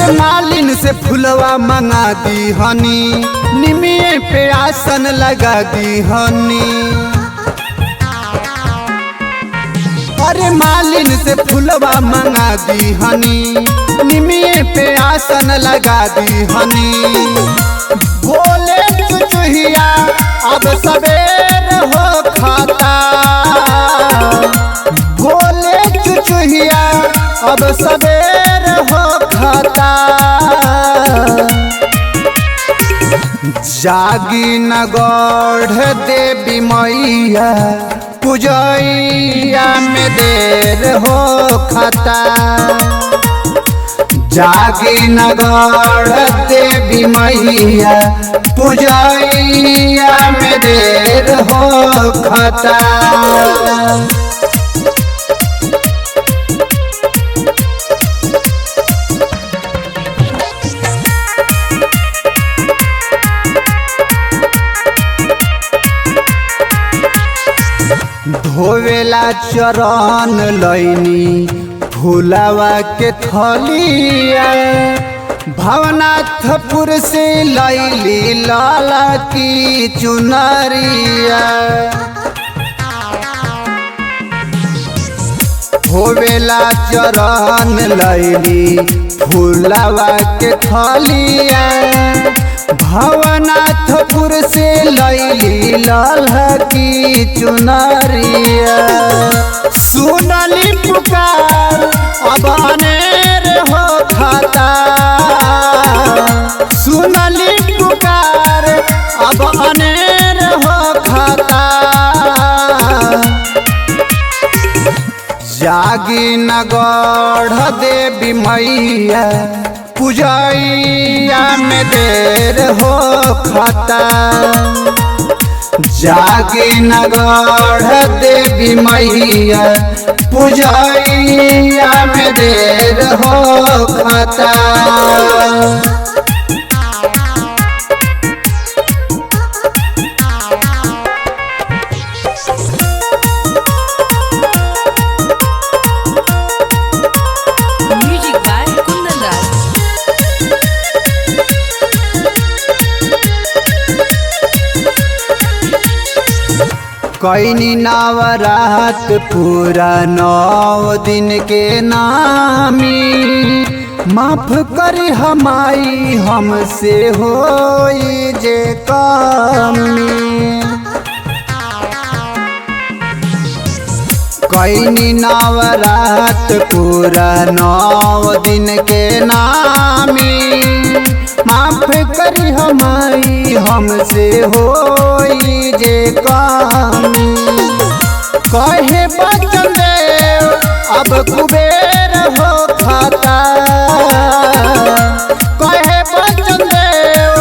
अरे मालिन से फुलवा मंगा दी हनी, निमिये पे आसन लगा दी हनी। अरे मालिन से फुलवा मंगा दी हनी, निमिये पे आसन लगा दी हनी। बोले चुचुहिया अब सवेर हो खाता, बोले चुचुहिया अब सवेर हो खाता। जागी न गौढ़ देवी मैया, पूजैया में देर हो खाता। जागी न गौढ़ देवी मैया, पूजैया में देर हो खाता। धोवेला चरण लैनी फूलवा के थलिया, भवनाथपुर से लैली लाला की चुनरिया। धोवेला चरण लैली फूलवा के थलिया, भवनाथपुर से लैली लाला की चुनरिया। सुनली पुकार अब अनेर हो खाता, सुनली पुकार अब अनेर हो खाता। जागी न गौढ़ देवी मैया, पूजैया में देर हो खाता। जागी न गौढ़ देवी मैया, पूजैया में देर हो खाता। कैनी नवरात पूरा 9 दिन के नामी, माफ करी हमाई हमसे होई जे कमी। कैनी नवरात पूरा 9 दिन के नामी, माफ करी हमारी हमसे होई जे कमी। कहे बचन देव अब कुबेर हो खाता, कहे बचन देव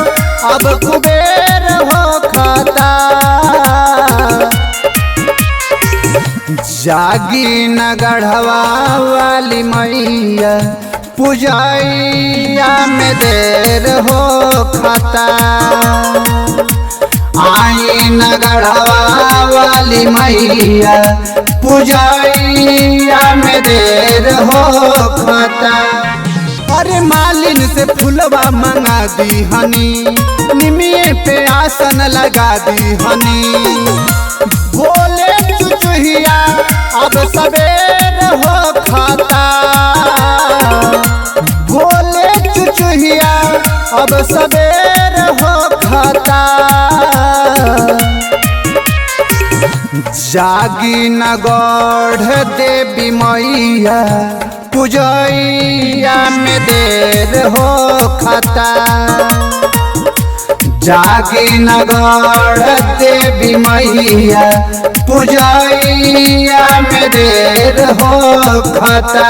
अब कुबेर हो खाता। जागी न गढ़वा वाली मैया, पूजैया में देर हो खाता। आई न गढ़वा वाली मैया, पूजैया में देर हो खाता। अरे मालिन से फुलवा मंगा दी हनी, निमिये पे आसन लगा दी हनी। बोले चुचुहिया अब सवेर हो खाता, बोले चुचुहिया अब सवेर हो खाता। जागी न गौढ़ देवी मैया, पूजैया में देर हो खाता। जागी न गौढ़ देवी मैया, पूजैया में देर हो खाता।